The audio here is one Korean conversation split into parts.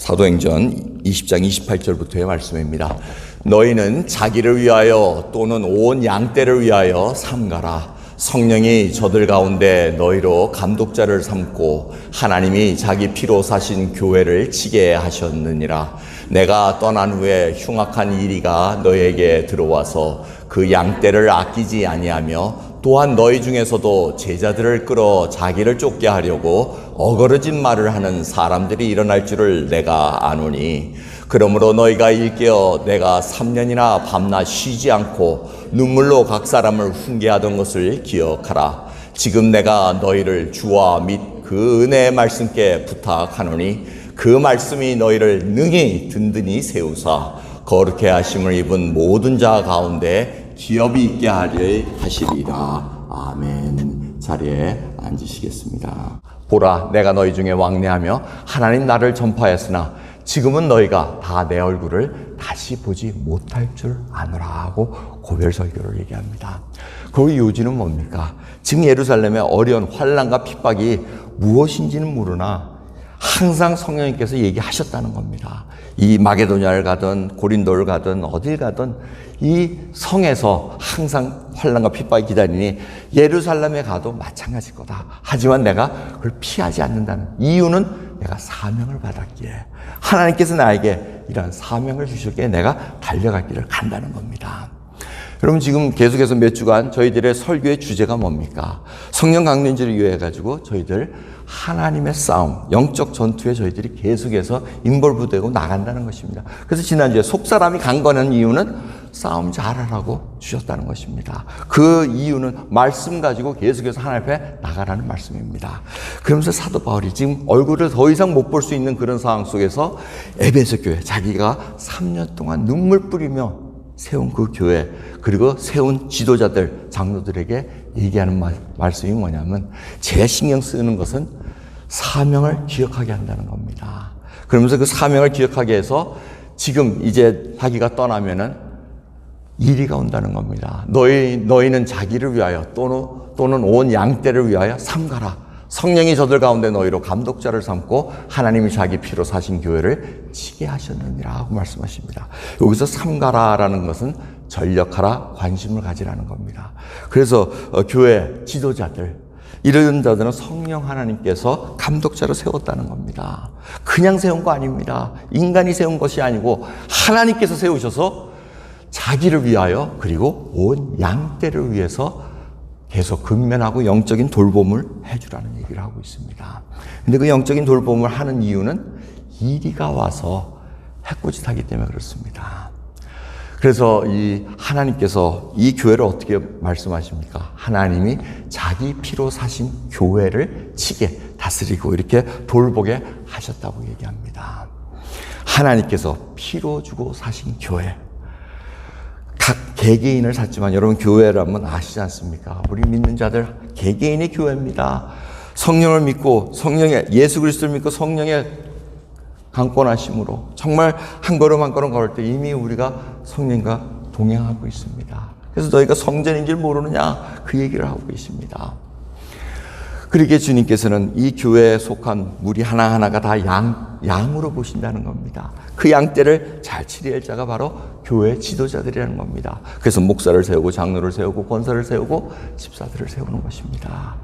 사도행전 20장 28절부터의 말씀입니다. 너희는 자기를 위하여 또는 온 양떼를 위하여 삼가라. 성령이 저들 가운데 너희로 감독자를 삼고 하나님이 자기 피로 사신 교회를 치게 하셨느니라. 내가 떠난 후에 흉악한 이리가 너희에게 들어와서 그 양떼를 아끼지 아니하며 또한 너희 중에서도 제자들을 끌어 자기를 쫓게 하려고 어거러진 말을 하는 사람들이 일어날 줄을 내가 아노니, 그러므로 너희가 일깨어 내가 3년이나 밤낮 쉬지 않고 눈물로 각 사람을 훈계하던 것을 기억하라. 지금 내가 너희를 주와 및 그 은혜의 말씀께 부탁하노니 그 말씀이 너희를 능히 든든히 세우사 거룩해 하심을 입은 모든 자 가운데 기업이 있게 하려 하시리라. 아멘. 자리에 앉으시겠습니다. 보라, 내가 너희 중에 왕래하며 하나님 나를 전파하였으나 지금은 너희가 다 내 얼굴을 다시 보지 못할 줄 아노라 하고 고별설교를 얘기합니다. 그 요지는 뭡니까? 지금 예루살렘의 어려운 환난과 핍박이 무엇인지는 모르나 항상 성령님께서 얘기하셨다는 겁니다. 이 마게도냐를 가든 고린도를 가든 어딜 가든 이 성에서 항상 환난과 핍박이 기다리니 예루살렘에 가도 마찬가지일 거다. 하지만 내가 그걸 피하지 않는다는 이유는 내가 사명을 받았기에, 하나님께서 나에게 이러한 사명을 주셨기에 내가 달려갈 길을 간다는 겁니다. 여러분, 지금 계속해서 몇 주간 저희들의 설교의 주제가 뭡니까? 성령 강림주를 위해 가지고 저희들 하나님의 싸움, 영적 전투에 저희들이 계속해서 인볼브되고 나간다는 것입니다. 그래서 지난주에 속사람이 강건한 이유는 싸움 잘하라고 주셨다는 것입니다. 그 이유는 말씀 가지고 계속해서 하나님 앞에 나가라는 말씀입니다. 그러면서 사도 바울이 지금 얼굴을 더 이상 못 볼 수 있는 그런 상황 속에서 에베소 교회, 자기가 3년 동안 눈물 뿌리며 세운 그 교회, 그리고 세운 지도자들, 장로들에게 얘기하는 말씀이 뭐냐면, 제가 신경 쓰는 것은 사명을 기억하게 한다는 겁니다. 그러면서 그 사명을 기억하게 해서 지금 이제 자기가 떠나면은 이리가 온다는 겁니다. 너희는 자기를 위하여 또는 온 양떼를 위하여 삼가라. 성령이 저들 가운데 너희로 감독자를 삼고 하나님이 자기 피로 사신 교회를 치게 하셨느니라 하고 말씀하십니다. 여기서 삼가라라는 것은 전력하라, 관심을 가지라는 겁니다. 그래서 교회 지도자들, 이런 자들은 성령 하나님께서 감독자로 세웠다는 겁니다. 그냥 세운 거 아닙니다. 인간이 세운 것이 아니고 하나님께서 세우셔서 자기를 위하여 그리고 온 양떼를 위해서 계속 근면하고 영적인 돌봄을 해주라는 얘기를 하고 있습니다. 근데 그 영적인 돌봄을 하는 이유는 이리가 와서 해코짓하기 때문에 그렇습니다. 그래서 이 하나님께서 이 교회를 어떻게 말씀하십니까? 하나님이 자기 피로 사신 교회를 치게, 다스리고 이렇게 돌보게 하셨다고 얘기합니다. 하나님께서 피로 주고 사신 교회, 각 개개인을 샀지만 여러분, 교회라면 아시지 않습니까? 우리 믿는 자들 개개인의 교회입니다. 성령을 믿고 예수 그리스도를 믿고 성령의 강권하심으로 정말 한 걸음 한 걸음 걸을 때 이미 우리가 성령과 동행하고 있습니다. 그래서 너희가 성전인 줄 모르느냐, 그 얘기를 하고 계십니다. 그렇게 주님께서는 이 교회에 속한 우리 하나하나가 다 양으로 보신다는 겁니다. 그 양떼를 잘 치리할 자가 바로 교회 지도자들이라는 겁니다. 그래서 목사를 세우고 장로를 세우고 권사를 세우고 집사들을 세우는 것입니다.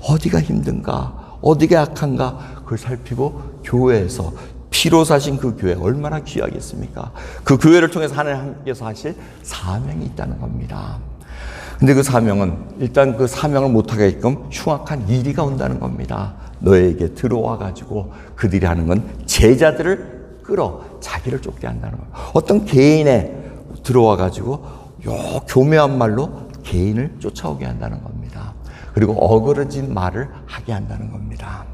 어디가 힘든가, 어디가 약한가, 그걸 살피고 교회에서 피로 사신 그 교회 얼마나 귀하겠습니까? 그 교회를 통해서 하나님께서 하실 사명이 있다는 겁니다. 근데 그 사명은 일단 그 사명을 못하게끔 흉악한 이리가 온다는 겁니다. 너에게 들어와 가지고 그들이 하는 건 제자들을 끌어 자기를 쫓게 한다는 거예요. 어떤 개인에 들어와 가지고 교묘한 말로 개인을 쫓아오게 한다는 겁니다. 그리고 어그러진 말을 하게 한다는 겁니다.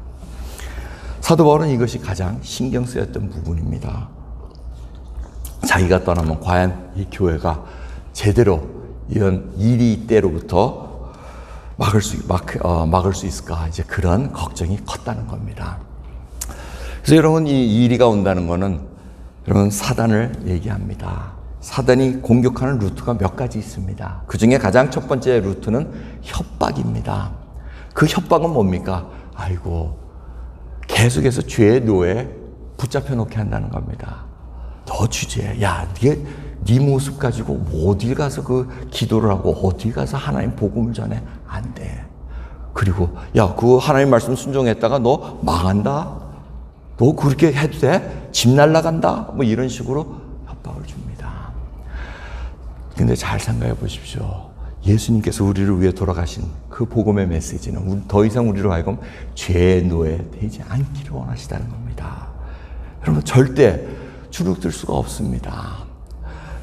사도 바울은 이것이 가장 신경 쓰였던 부분입니다. 자기가 떠나면 과연 이 교회가 제대로 이런 이리 때로부터 막을 수 있을까, 이제 그런 걱정이 컸다는 겁니다. 그래서 여러분, 이 이리가 온다는 거는 여러분 사단을 얘기합니다. 사단이 공격하는 루트가 몇 가지 있습니다. 그 중에 가장 첫 번째 루트는 협박입니다. 그 협박은 뭡니까? 아이고, 계속해서 죄의 노예 붙잡혀 놓게 한다는 겁니다. 너 주제에, 야, 네 모습 가지고 어딜 가서 그 기도를 하고 어딜 가서 하나님 복음을 전해? 안 돼. 그리고 야, 그 하나님 말씀 순종했다가 너 망한다? 너 그렇게 해도 돼? 집 날라간다? 뭐 이런 식으로 협박을 줍니다. 근데 잘 생각해 보십시오. 예수님께서 우리를 위해 돌아가신 그 복음의 메시지는 더 이상 우리로 하여금 죄의 노예 되지 않기를 원하시다는 겁니다. 여러분, 절대 주눅들 수가 없습니다.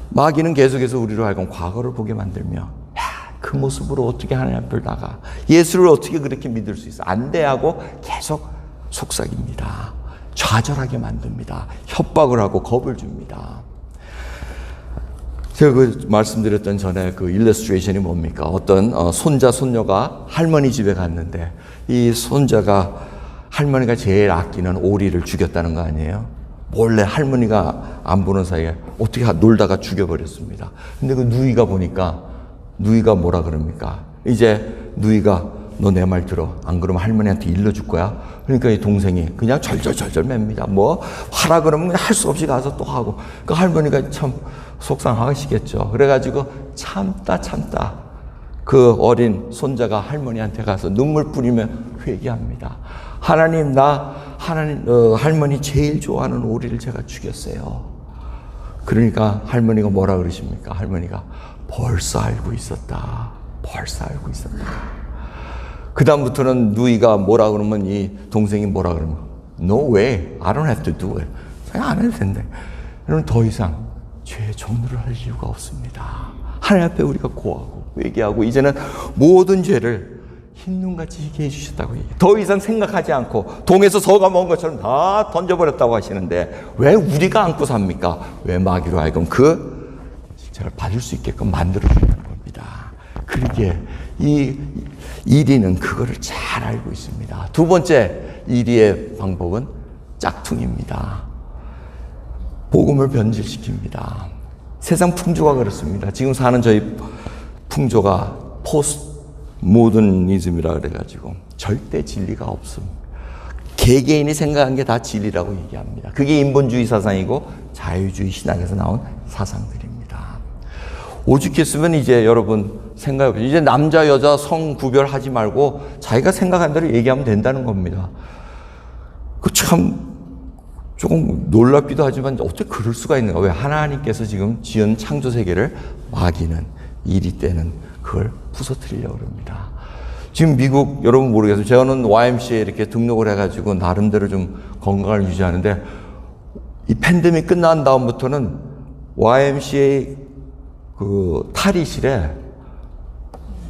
마귀는 계속해서 우리로 하여금 과거를 보게 만들며, 야, 그 모습으로 어떻게 하나님 앞을 나가? 예수를 어떻게 그렇게 믿을 수 있어? 안 돼 하고 계속 속삭입니다. 좌절하게 만듭니다. 협박을 하고 겁을 줍니다. 제가 그 말씀드렸던 전에 그 일러스트레이션이 뭡니까? 어떤 손자, 손녀가 할머니 집에 갔는데 이 손자가 할머니가 제일 아끼는 오리를 죽였다는 거 아니에요? 몰래 할머니가 안 보는 사이에 어떻게 놀다가 죽여버렸습니다. 근데 그 누이가 보니까 누이가 뭐라 그럽니까? 이제 누이가 너 내 말 들어. 안 그러면 할머니한테 일러줄 거야. 그러니까 이 동생이 그냥 절절절절 맵니다. 뭐 하라 그러면 그냥 할 수 없이 가서 또 하고. 그 할머니가 참 속상하시겠죠. 그래가지고 참다 그 어린 손자가 할머니한테 가서 눈물 뿌리며 회개합니다. 하나님, 할머니 제일 좋아하는 오리를 제가 죽였어요. 그러니까 할머니가 뭐라 그러십니까? 할머니가 벌써 알고 있었다. 그 다음부터는 누이가 뭐라 그러면 이 동생이 뭐라 그러면 No way, I don't have to do it. 그냥 안 해도 된대. 그러면 더 이상 죄의 종로를 할 이유가 없습니다. 하나님 앞에 우리가 고하고 회개하고 이제는 모든 죄를 흰눈같이 희게 해주셨다고 얘기해요. 더 이상 생각하지 않고 동에서 서가 먹은 것처럼 다 던져버렸다고 하시는데 왜 우리가 안고 삽니까? 왜 마귀로 하여금 그 식자를 받을 수 있게끔 만들어준다는 겁니다. 그러기에 이 이리는 그거를 잘 알고 있습니다. 두 번째 이리의 방법은 짝퉁입니다. 복음을 변질시킵니다. 세상 풍조가 그렇습니다. 지금 사는 저희 풍조가 포스트 모더니즘이라 그래가지고 절대 진리가 없습니다. 개개인이 생각한 게 다 진리라고 얘기합니다. 그게 인본주의 사상이고 자유주의 신학에서 나온 사상들입니다. 오죽했으면 이제 여러분 생각해보세요. 이제 남자 여자 성 구별하지 말고 자기가 생각한 대로 얘기하면 된다는 겁니다. 그 참 조금 놀랍기도 하지만 어떻게 그럴 수가 있는가? 왜 하나님께서 지금 지은 창조 세계를 마귀는 이리 때는 그걸 부서뜨리려고 합니다. 지금 미국 여러분 모르겠어요. 저는 YMCA에 이렇게 등록을 해가지고 나름대로 좀 건강을 유지하는데 이 팬데믹 끝난 다음부터는 YMCA 그 탈의실에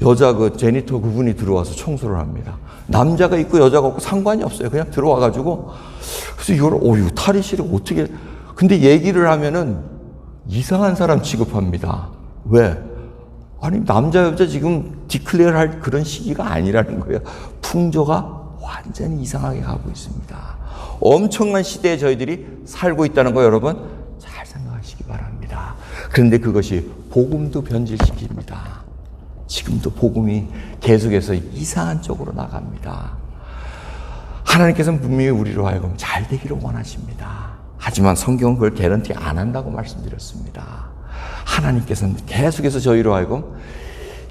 여자 그 제니터 그분이 들어와서 청소를 합니다. 남자가 있고 여자가 없고 상관이 없어요. 그냥 들어와가지고 그래서 이걸 이거 탈의실에 어떻게 근데 얘기를 하면은 이상한 사람 취급합니다. 왜? 아니 남자 여자 지금 디클레어 할 그런 시기가 아니라는 거예요. 풍조가 완전히 이상하게 가고 있습니다. 엄청난 시대에 저희들이 살고 있다는 거 여러분 잘 생각하시기 바랍니다. 그런데 그것이 복음도 변질시킵니다. 지금도 복음이 계속해서 이상한 쪽으로 나갑니다. 하나님께서는 분명히 우리로 하여금 잘 되기를 원하십니다. 하지만 성경은 그걸 개런티 안 한다고 말씀드렸습니다. 하나님께서는 계속해서 저희로 하여금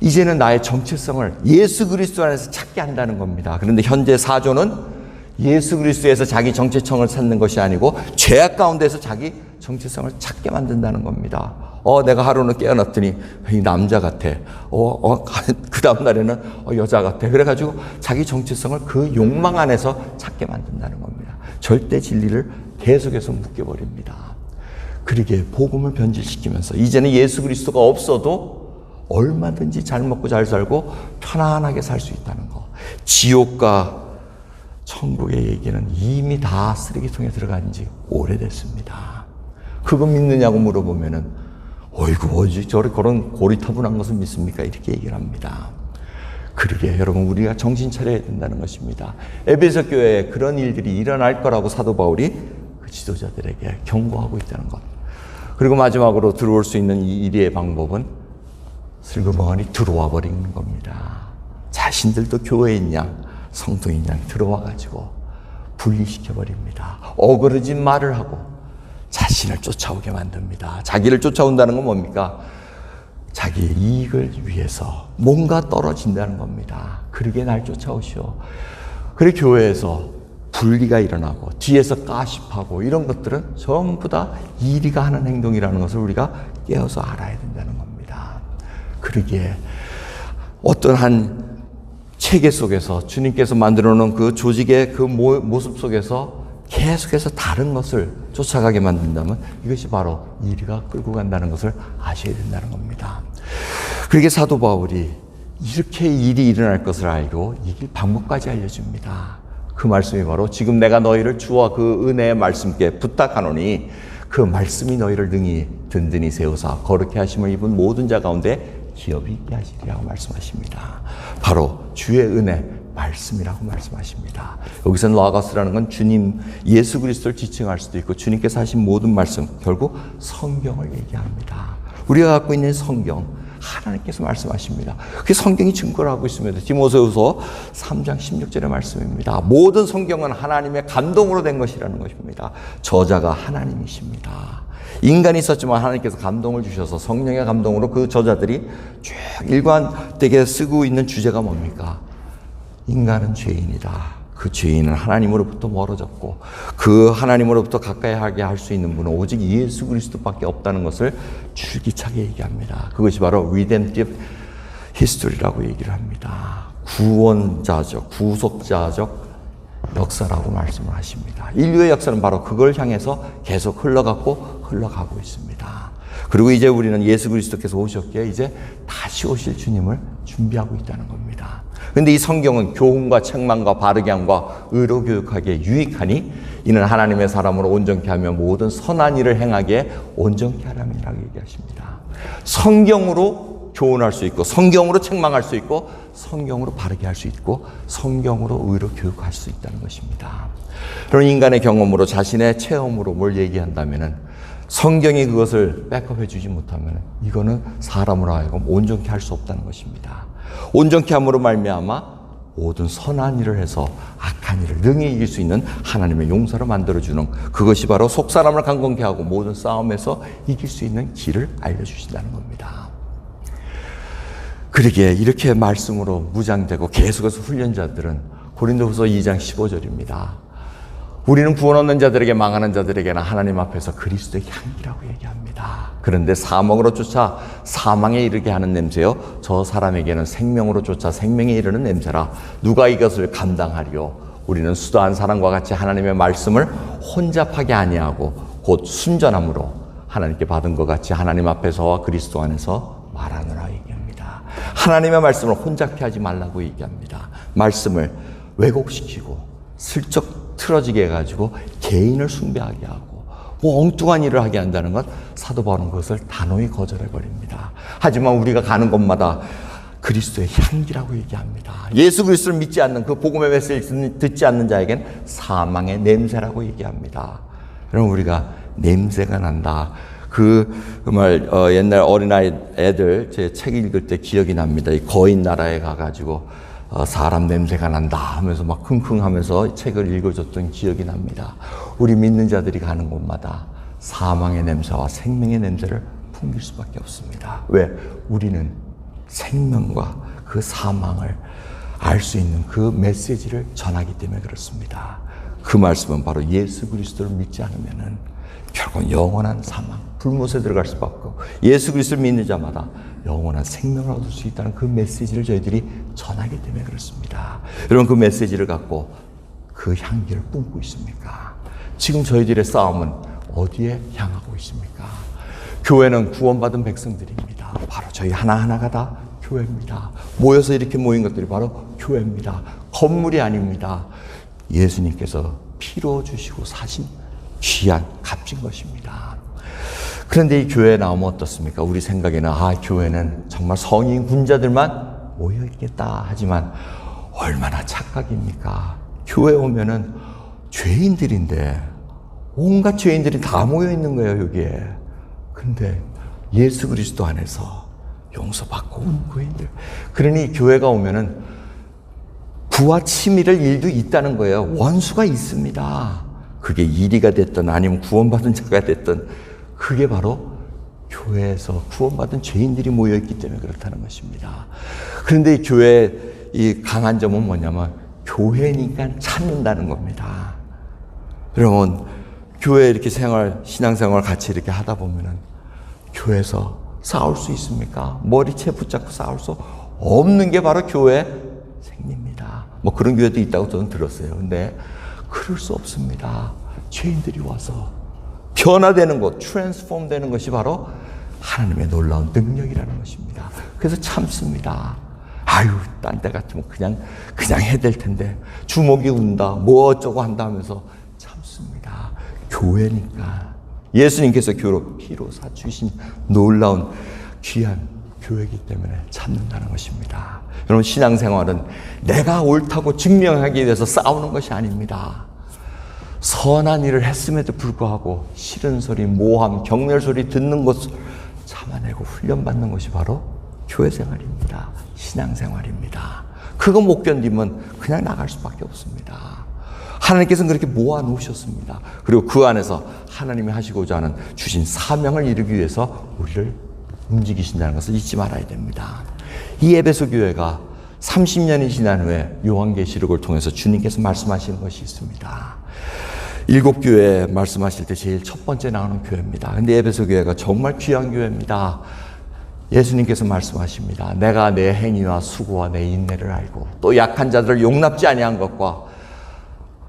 이제는 나의 정체성을 예수 그리스도 안에서 찾게 한다는 겁니다. 그런데 현재 사조는 예수 그리스도에서 자기 정체성을 찾는 것이 아니고 죄악 가운데서 자기 정체성을 찾게 만든다는 겁니다. 내가 하루는 깨어났더니 이 남자 같아. 그 다음 날에는 여자 같아. 그래가지고 자기 정체성을 그 욕망 안에서 찾게 만든다는 겁니다. 절대 진리를 계속해서 묶여버립니다. 그러기에 복음을 변질시키면서 이제는 예수 그리스도가 없어도 얼마든지 잘 먹고 잘 살고 편안하게 살 수 있다는 거. 지옥과 천국의 얘기는 이미 다 쓰레기통에 들어간 지 오래됐습니다. 그거 믿느냐고 물어보면은 어이구 뭐지 그런 고리타분한 것을 믿습니까? 이렇게 얘기를 합니다. 그러게 여러분 우리가 정신 차려야 된다는 것입니다. 에베소 교회에 그런 일들이 일어날 거라고 사도 바울이 그 지도자들에게 경고하고 있다는 것. 그리고 마지막으로 들어올 수 있는 이 일의 방법은 슬그머니 들어와 버리는 겁니다. 자신들도 교회인 양 성도인 양 들어와 가지고 분리시켜버립니다. 어그러진 말을 하고 자신을 쫓아오게 만듭니다. 자기를 쫓아온다는 건 뭡니까? 자기의 이익을 위해서 뭔가 떨어진다는 겁니다. 그러게 날 쫓아오시오. 그래 교회에서 분리가 일어나고 뒤에서 가십하고 이런 것들은 전부 다 이리가 하는 행동이라는 것을 우리가 깨어서 알아야 된다는 겁니다. 그러기에 어떤 한 체계 속에서 주님께서 만들어 놓은 그 조직의 그 모습 속에서 계속해서 다른 것을 쫓아가게 만든다면 이것이 바로 이리가 끌고 간다는 것을 아셔야 된다는 겁니다. 그러게 사도 바울이 이렇게 일이 일어날 것을 알고 이길 방법까지 알려줍니다. 그 말씀이 바로 지금 내가 너희를 주와 그 은혜의 말씀께 부탁하노니 그 말씀이 너희를 능히 든든히 세우사 거룩히 하심을 입은 모든 자 가운데 기업이 있게 하시리라고 말씀하십니다. 바로 주의 은혜 말씀이라고 말씀하십니다. 여기서 라가스라는 건 주님 예수 그리스도를 지칭할 수도 있고 주님께서 하신 모든 말씀 결국 성경을 얘기합니다. 우리가 갖고 있는 성경 하나님께서 말씀하십니다. 그 성경이 증거를 하고 있습니다. 디모데후서 3장 16절의 말씀입니다. 모든 성경은 하나님의 감동으로 된 것이라는 것입니다. 저자가 하나님이십니다. 인간이 있었지만 하나님께서 감동을 주셔서 성령의 감동으로 그 저자들이 쭉 일관되게 쓰고 있는 주제가 뭡니까? 인간은 죄인이다. 그 죄인은 하나님으로부터 멀어졌고 그 하나님으로부터 가까이 하게 할 수 있는 분은 오직 예수 그리스도밖에 없다는 것을 줄기차게 얘기합니다. 그것이 바로 redemptive history라고 얘기를 합니다. 구원자적, 구속자적 역사라고 말씀을 하십니다. 인류의 역사는 바로 그걸 향해서 계속 흘러가고 있습니다. 그리고 이제 우리는 예수 그리스도께서 오셨기에 이제 다시 오실 주님을 준비하고 있다는 겁니다. 그런데 이 성경은 교훈과 책망과 바르게 함과 의로 교육하기에 유익하니 이는 하나님의 사람으로 온전케 하며 모든 선한 일을 행하기에 온전케 하람이라고 얘기하십니다. 성경으로 교훈할 수 있고 성경으로 책망할 수 있고 성경으로 바르게 할 수 있고 성경으로 의로 교육할 수 있다는 것입니다. 그런 인간의 경험으로 자신의 체험으로 뭘 얘기한다면은 성경이 그것을 백업해 주지 못하면 이거는 사람으로 하여금 온전케 할 수 없다는 것입니다. 온전케 함으로 말미암아 모든 선한 일을 해서 악한 일을 능히 이길 수 있는 하나님의 용사로 만들어주는 그것이 바로 속사람을 강건케 하고 모든 싸움에서 이길 수 있는 길을 알려주신다는 겁니다. 그러기에 이렇게 말씀으로 무장되고 계속해서 훈련자들은 고린도후서 2장 15절입니다. 우리는 구원 얻는 자들에게 망하는 자들에게나 하나님 앞에서 그리스도의 향기라고 얘기합니다. 그런데 사망으로 쫓아 사망에 이르게 하는 냄새요 저 사람에게는 생명으로 쫓아 생명에 이르는 냄새라 누가 이것을 감당하리요. 우리는 수다한 사람과 같이 하나님의 말씀을 혼잡하게 아니하고 곧 순전함으로 하나님께 받은 것 같이 하나님 앞에서와 그리스도 안에서 말하노라 얘기합니다. 하나님의 말씀을 혼잡케 하지 말라고 얘기합니다. 말씀을 왜곡시키고 슬쩍 틀어지게 해가지고 개인을 숭배하게 하고 뭐 엉뚱한 일을 하게 한다는 것 사도 바울은 그것을 단호히 거절해버립니다. 하지만 우리가 가는 곳마다 그리스도의 향기라고 얘기합니다. 예수 그리스도를 믿지 않는 그 복음의 메시지를 듣지 않는 자에겐 사망의 냄새라고 얘기합니다. 여러분 우리가 냄새가 난다. 옛날 어린아이 애들 제 책 읽을 때 기억이 납니다. 이 거인 나라에 가가지고 사람 냄새가 난다 하면서 막 킁킁하면서 책을 읽어줬던 기억이 납니다. 우리 믿는 자들이 가는 곳마다 사망의 냄새와 생명의 냄새를 풍길 수밖에 없습니다. 왜? 우리는 생명과 그 사망을 알 수 있는 그 메시지를 전하기 때문에 그렇습니다. 그 말씀은 바로 예수 그리스도를 믿지 않으면은 결국은 영원한 사망, 불못에 들어갈 수밖에 없고 예수 그리스도를 믿는 자마다 영원한 생명을 얻을 수 있다는 그 메시지를 저희들이 전하기 때문에 그렇습니다. 여러분 그 메시지를 갖고 그 향기를 뿜고 있습니까? 지금 저희들의 싸움은 어디에 향하고 있습니까? 교회는 구원받은 백성들입니다. 바로 저희 하나하나가 다 교회입니다. 모여서 이렇게 모인 것들이 바로 교회입니다. 건물이 아닙니다. 예수님께서 피로 주시고 사신 귀한 값진 것입니다. 그런데 이 교회에 나오면 어떻습니까? 우리 생각에는 교회는 정말 성인 군자들만 모여있겠다 하지만 얼마나 착각입니까? 교회 오면은 죄인들인데 온갖 죄인들이 다 모여있는 거예요 여기에. 근데 예수 그리스도 안에서 용서받고 온 교인들. 그러니 교회가 오면은 부와 치밀할 일도 있다는 거예요. 원수가 있습니다. 그게 이리가 됐든 아니면 구원받은 자가 됐든 그게 바로 교회에서 구원받은 죄인들이 모여있기 때문에 그렇다는 것입니다. 그런데 교회의 이 강한 점은 뭐냐면 교회니까 찾는다는 겁니다. 여러분, 교회 이렇게 신앙생활 같이 이렇게 하다 보면은 교회에서 싸울 수 있습니까? 머리채 붙잡고 싸울 수 없는 게 바로 교회 생립니다. 뭐 그런 교회도 있다고 저는 들었어요. 근데 그럴 수 없습니다. 죄인들이 와서 변화되는 것, 트랜스폼 되는 것이 바로 하나님의 놀라운 능력이라는 것입니다. 그래서 참습니다. 아유, 딴 데 같으면 그냥 해야 될 텐데 주먹이 운다, 뭐 어쩌고 한다 하면서 참습니다. 교회니까 예수님께서 피로 사주신 놀라운 귀한 교회이기 때문에 참는다는 것입니다. 여러분, 신앙생활은 내가 옳다고 증명하기 위해서 싸우는 것이 아닙니다. 선한 일을 했음에도 불구하고 싫은 소리, 모함, 경멸 소리 듣는 것을 참아내고 훈련받는 것이 바로 교회 생활입니다. 신앙생활입니다. 그거 못 견디면 그냥 나갈 수밖에 없습니다. 하나님께서는 그렇게 모아놓으셨습니다. 그리고 그 안에서 하나님이 하시고자 하는 주신 사명을 이루기 위해서 우리를 움직이신다는 것을 잊지 말아야 됩니다. 이 에베소 교회가 30년이 지난 후에 요한계시록을 통해서 주님께서 말씀하시는 것이 있습니다. 7교회 말씀하실 때 제일 첫 번째 나오는 교회입니다. 근데 에베소 교회가 정말 귀한 교회입니다. 예수님께서 말씀하십니다. 내가 내 행위와 수고와 내 인내를 알고 또 약한 자들을 용납지 아니한 것과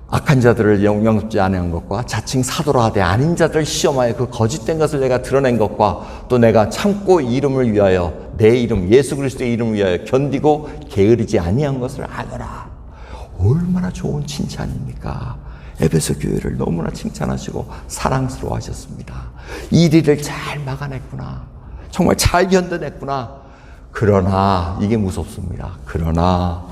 악한 자들을 용납지 아니한 것과 자칭 사도라 하되 아닌 자들을 시험하여 그 거짓된 것을 내가 드러낸 것과 또 내가 참고 이름을 위하여 내 이름 예수 그리스도의 이름을 위하여 견디고 게으르지 아니한 것을 아노라. 얼마나 좋은 칭찬입니까? 에베소 교회를 너무나 칭찬하시고 사랑스러워하셨습니다. 이리를 잘 막아냈구나. 정말 잘 견뎌냈구나. 그러나 이게 무섭습니다. 그러나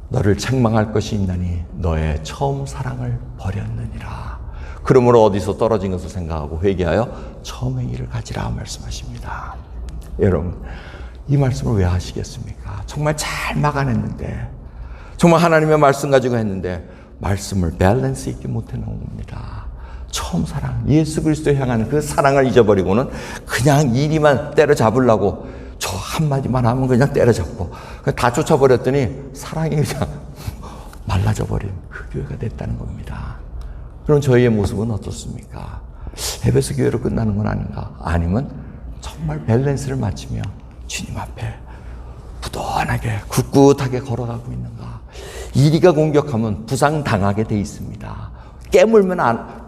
너를 책망할 것이 있나니 너의 처음 사랑을 버렸느니라. 그러므로 어디서 떨어진 것을 생각하고 회개하여 처음 행위를 가지라 말씀하십니다. 여러분, 이 말씀을 왜 하시겠습니까? 정말 잘 막아냈는데, 정말 하나님의 말씀 가지고 했는데 말씀을 밸런스 있게 못해놓은 겁니다. 처음 사랑, 예수 그리스도 향하는 그 사랑을 잊어버리고는 그냥 이리만 때려잡으려고 저 한마디만 하면 그냥 때려잡고 다 쫓아버렸더니 사랑이 그냥 말라져 버린 그 교회가 됐다는 겁니다. 그럼 저희의 모습은 어떻습니까? 에베소 교회로 끝나는 건 아닌가? 아니면 정말 밸런스를 맞추며 주님 앞에 부단하게 굳굳하게 걸어가고 있는가? 이리가 공격하면 부상당하게 돼 있습니다. 깨물면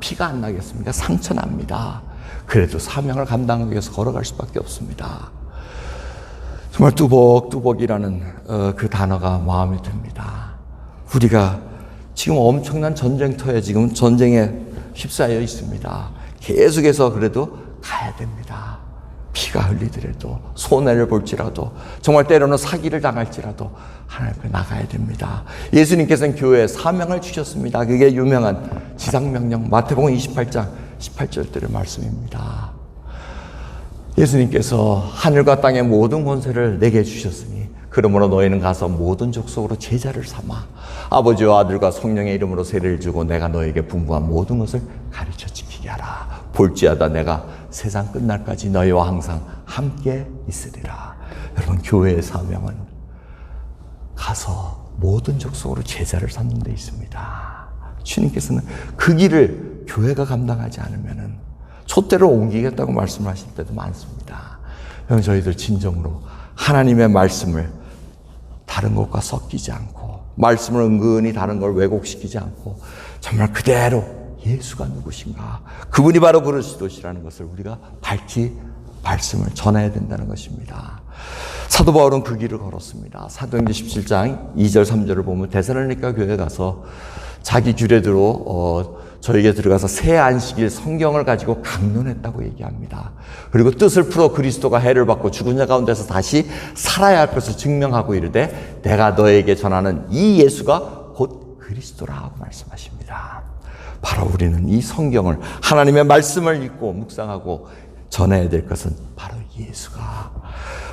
피가 안 나겠습니까? 상처 납니다. 그래도 사명을 감당하기 위해서 걸어갈 수밖에 없습니다. 정말 뚜벅뚜벅이라는 그 단어가 마음에 듭니다. 우리가 지금 엄청난 전쟁터에 지금 전쟁에 휩싸여 있습니다. 계속해서 그래도 가야 됩니다. 피가 흘리더라도 손해를 볼지라도 정말 때로는 사기를 당할지라도 하나님 앞에 나가야 됩니다. 예수님께서는 교회에 사명을 주셨습니다. 그게 유명한 지상명령 마태복음 28장 18절들의 말씀입니다. 예수님께서 하늘과 땅의 모든 권세를 내게 주셨으니 그러므로 너희는 가서 모든 족속으로 제자를 삼아 아버지와 아들과 성령의 이름으로 세례를 주고 내가 너에게 분부한 모든 것을 가르쳐 지키게 하라. 볼지어다 내가 세상 끝날까지 너희와 항상 함께 있으리라. 여러분, 교회의 사명은 가서 모든 족속으로 제자를 삼는 데 있습니다. 주님께서는 그 길을 교회가 감당하지 않으면은 촛대로 옮기겠다고 말씀하실 때도 많습니다. 여러분, 저희들 진정으로 하나님의 말씀을 다른 것과 섞이지 않고 말씀을 은근히 다른 걸 왜곡시키지 않고 정말 그대로 예수가 누구신가, 그분이 바로 그리스도시라는 것을 우리가 밝히 말씀을 전해야 된다는 것입니다. 사도 바울은 그 길을 걸었습니다. 사도행전 17장 2절 3절을 보면 데살로니가 교회에 가서 자기 규례대로 저에게 들어가서 새 안식일 성경을 가지고 강론했다고 얘기합니다. 그리고 뜻을 풀어 그리스도가 해를 받고 죽은 자 가운데서 다시 살아야 할 것을 증명하고 이르되 내가 너에게 전하는 이 예수가 곧 그리스도라 하고 말씀하십니다. 바로 우리는 이 성경을, 하나님의 말씀을 읽고 묵상하고 전해야 될 것은 바로 예수가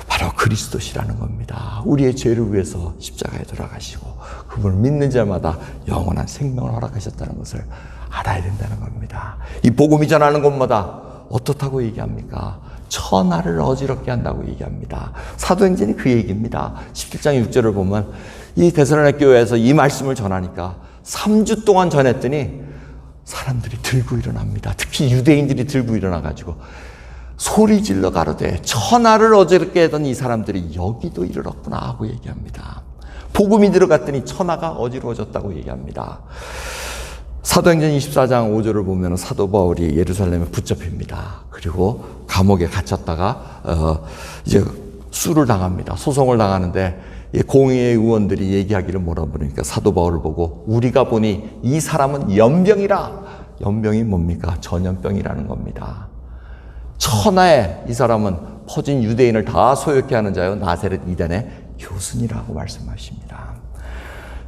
바로 그리스도시라는 겁니다. 우리의 죄를 위해서 십자가에 돌아가시고 그분을 믿는 자마다 영원한 생명을 허락하셨다는 것을 알아야 된다는 겁니다. 이 복음이 전하는 곳마다 어떻다고 얘기합니까? 천하를 어지럽게 한다고 얘기합니다. 사도행전이 그 얘기입니다. 17장 6절을 보면 이 데살로니가 교회에서 이 말씀을 전하니까 3주 동안 전했더니 사람들이 들고 일어납니다. 특히 유대인들이 들고 일어나가지고 소리 질러 가로되 천하를 어지럽게 하던 이 사람들이 여기도 이르렀구나 하고 얘기합니다. 복음이 들어갔더니 천하가 어지러워졌다고 얘기합니다. 사도행전 24장 5절을 보면 사도 바울이 예루살렘에 붙잡힙니다. 그리고 감옥에 갇혔다가 이제 수를 당합니다. 소송을 당하는데 공의회 의원들이 얘기하기를 뭐라 그러니까 사도 바울을 보고 우리가 보니 이 사람은 연병이라. 연병이 뭡니까? 전염병이라는 겁니다. 천하에 이 사람은 퍼진 유대인을 다 소욕케 하는 자요 나사렛 이단의 교순이라고 말씀하십니다.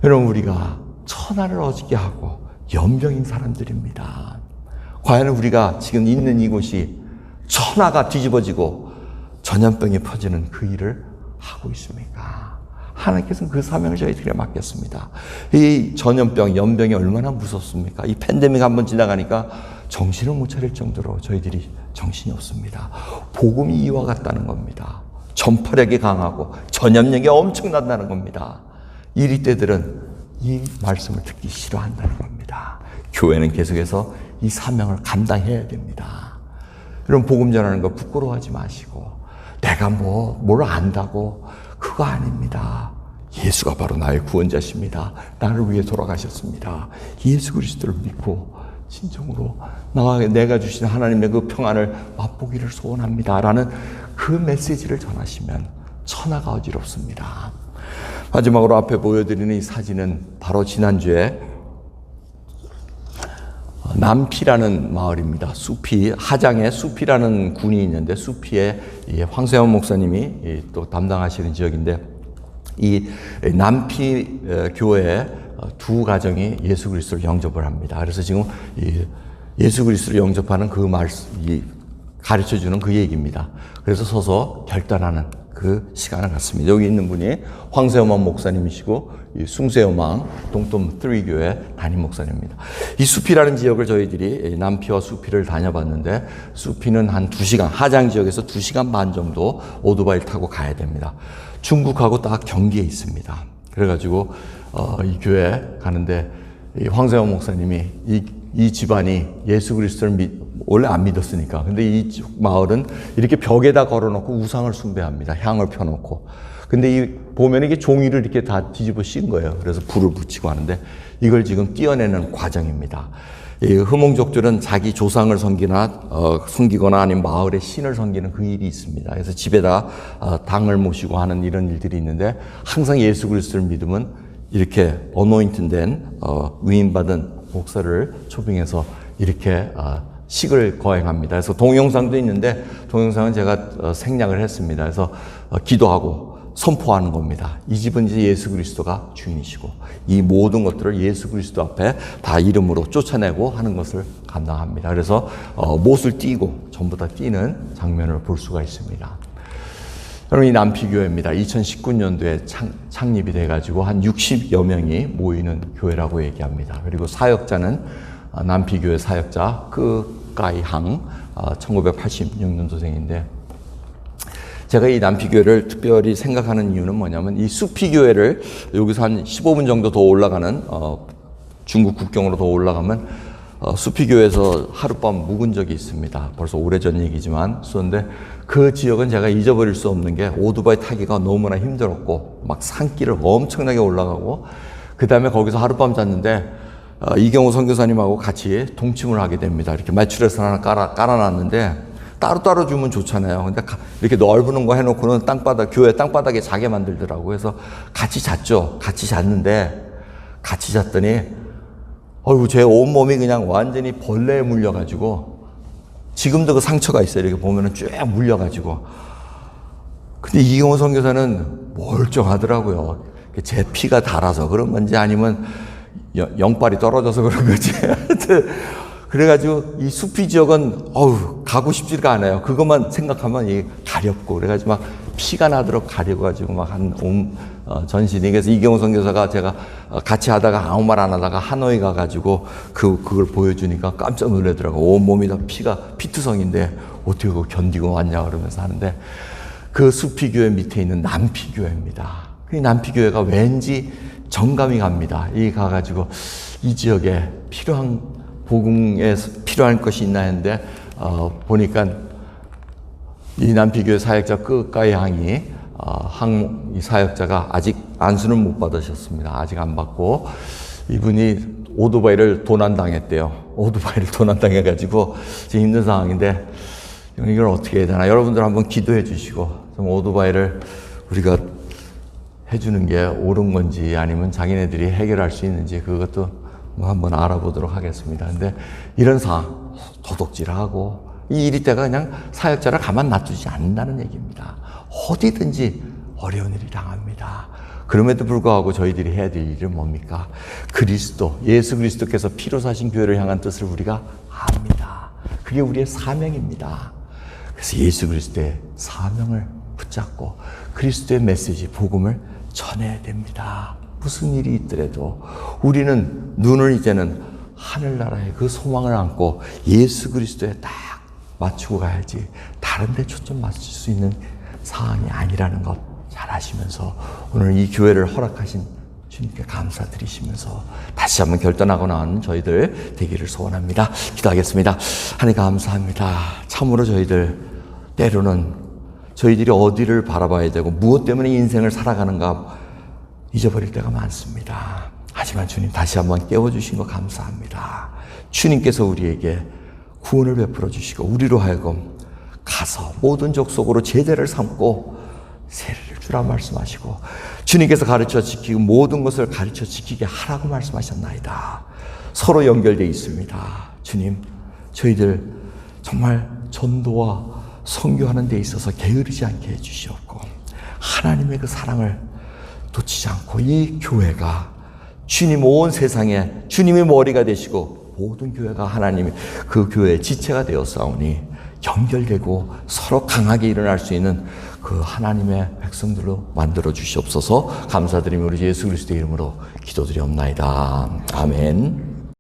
여러분 우리가 천하를 어지게 하고 연병인 사람들입니다. 과연 우리가 지금 있는 이곳이 천하가 뒤집어지고 전염병이 퍼지는 그 일을 하고 있습니까? 하나님께서는 그 사명을 저희들에게 맡겼습니다. 이 전염병, 연병이 얼마나 무섭습니까? 이 팬데믹 한번 지나가니까 정신을 못 차릴 정도로 저희들이 정신이 없습니다. 복음이 이와 같다는 겁니다. 전파력이 강하고 전염력이 엄청난다는 겁니다. 이리 때들은 이 말씀을 듣기 싫어한다는 겁니다. 교회는 계속해서 이 사명을 감당해야 됩니다. 여러분 복음 전하는 거 부끄러워하지 마시고 내가 뭘 안다고 그거 아닙니다. 예수가 바로 나의 구원자십니다. 나를 위해 돌아가셨습니다. 예수 그리스도를 믿고 진정으로 내가 주신 하나님의 그 평안을 맛보기를 소원합니다. 라는 그 메시지를 전하시면 천하가 어지럽습니다. 마지막으로 앞에 보여드리는 이 사진은 바로 지난주에 남피라는 마을입니다. 수피, 하장에 수피라는 군이 있는데 수피에 황세원 목사님이 또 담당하시는 지역인데 이 남피 교회에 두 가정이 예수 그리스도를 영접을 합니다. 그래서 지금 예수 그리스도를 영접하는 그 가르쳐주는 그 얘기입니다. 그래서 서서 결단하는 그 시간을 갖습니다. 여기 있는 분이 황세엄 목사님이시고 숭세엄왕 동점 3교회 담임 목사님입니다. 이 수피라는 지역을 저희들이 남피와 수피를 다녀봤는데 수피는 한 2시간, 하장 지역에서 2시간 반 정도 오토바이를 타고 가야 됩니다. 중국하고 딱 경계에 있습니다. 그래가지고 이 교회 가는데 이 황세엄 목사님이 이 집안이 예수 그리스도를 원래 안 믿었으니까. 근데 이 마을은 이렇게 벽에다 걸어놓고 우상을 숭배합니다. 향을 펴놓고. 근데 보면 이게 종이를 이렇게 다 뒤집어 씌운 거예요. 그래서 불을 붙이고 하는데 이걸 지금 띄어내는 과정입니다. 이 흐몽족들은 자기 조상을 섬기거나 아니면 마을의 신을 섬기는 그 일이 있습니다. 그래서 집에다 당을 모시고 하는 이런 일들이 있는데 항상 예수 그리스도를 믿으면 이렇게 어노인트된 위임받은 목사를 초빙해서 이렇게 식을 거행합니다. 그래서 동영상도 있는데 동영상은 제가 생략을 했습니다. 그래서 기도하고 선포하는 겁니다. 이 집은 이제 예수 그리스도가 주인이시고 이 모든 것들을 예수 그리스도 앞에 다 이름으로 쫓아내고 하는 것을 감당합니다. 그래서 못을 띄고 전부 다 띄는 장면을 볼 수가 있습니다. 여러분 이 남피교회입니다. 2019년도에 창립이 돼가지고 한 60여 명이 모이는 교회라고 얘기합니다. 그리고 사역자는 남피교회 사역자 끄까이항 1986년도생인데 제가 이 남피교회를 특별히 생각하는 이유는 뭐냐면 이 수피교회를 여기서 한 15분 정도 더 올라가는 중국 국경으로 더 올라가면 수피교회에서 하룻밤 묵은 적이 있습니다. 벌써 오래전 얘기지만 그런데 그 지역은 제가 잊어버릴 수 없는 게 오토바이 타기가 너무나 힘들었고 막 산길을 엄청나게 올라가고 그 다음에 거기서 하룻밤 잤는데 이경호 선교사님하고 같이 동침을 하게 됩니다. 이렇게 매트리스 하나 깔아놨는데 따로따로 주면 좋잖아요. 근데 이렇게 넓은 거 해놓고는 교회 땅바닥에 자게 만들더라고요. 그래서 같이 잤죠. 같이 잤는데 같이 잤더니 제 온몸이 그냥 완전히 벌레에 물려가지고 지금도 그 상처가 있어요. 이렇게 보면은 쭉 물려가지고. 근데 이경호 선교사는 멀쩡하더라고요. 제 피가 달아서 그런 건지 아니면 영빨이 떨어져서 그런 건지. 그래가지고 이 숲이 지역은 가고 싶지가 않아요. 그것만 생각하면 이 가렵고 그래가지고 막 피가 나도록 가려가지고 막 전신이. 그래서 이경호 선교사가 제가 같이 하다가 아무 말 안 하다가 하노이 가가지고 그걸 보여주니까 깜짝 놀라더라고. 온 몸이 다 피투성인데 어떻게 그거 견디고 왔냐 그러면서 하는데, 그 숲이 교회 밑에 있는 남피 교회입니다. 그 남피 교회가 왠지 정감이 갑니다. 이 가가지고 이 지역에 필요한 복음에 필요한 것이 있나 했는데 보니까 이 남피교회 사역자 끝가의 항이 이 사역자가 아직 안수는 못 받으셨습니다. 아직 안 받고 이분이 오토바이를 도난당했대요. 오토바이를 도난당해가지고 지금 힘든 상황인데 이걸 어떻게 해야 되나. 여러분들 한번 기도해 주시고 좀 오토바이를 우리가 해주는 게 옳은 건지 아니면 자기네들이 해결할 수 있는지 그것도 한번 알아보도록 하겠습니다. 근데 이런 상황, 도둑질하고 이 일이 때가 그냥 사역자를 가만 놔두지 않는다는 얘기입니다. 어디든지 어려운 일이 당합니다. 그럼에도 불구하고 저희들이 해야 될 일은 뭡니까? 예수 그리스도께서 피로 사신 교회를 향한 뜻을 우리가 압니다. 그게 우리의 사명입니다. 그래서 예수 그리스도의 사명을 붙잡고 그리스도의 메시지, 복음을 전해야 됩니다. 무슨 일이 있더라도 우리는 눈을 이제는 하늘나라의 그 소망을 안고 예수 그리스도에 딱 맞추고 가야지 다른 데 초점 맞출 수 있는 상황이 아니라는 것 잘 아시면서 오늘 이 교회를 허락하신 주님께 감사드리시면서 다시 한번 결단하고 나온 저희들 되기를 소원합니다. 기도하겠습니다. 하나님 감사합니다. 참으로 저희들 때로는 저희들이 어디를 바라봐야 되고 무엇 때문에 인생을 살아가는가 잊어버릴 때가 많습니다. 하지만 주님 다시 한번 깨워주신 거 감사합니다. 주님께서 우리에게 구원을 베풀어 주시고 우리로 하여금 가서 모든 족속으로 제자를 삼고 세례를 주라 말씀하시고 주님께서 가르쳐 지키고 모든 것을 가르쳐 지키게 하라고 말씀하셨나이다. 서로 연결되어 있습니다. 주님, 저희들 정말 전도와 선교하는 데 있어서 게으르지 않게 해주시옵고 하나님의 그 사랑을 놓치지 않고 이 교회가 주님 온 세상에 주님의 머리가 되시고 모든 교회가 하나님의 그 교회의 지체가 되었사오니 연결되고 서로 강하게 일어날 수 있는 그 하나님의 백성들로 만들어 주시옵소서. 감사드리며 우리 예수 그리스도의 이름으로 기도드리옵나이다. 아멘.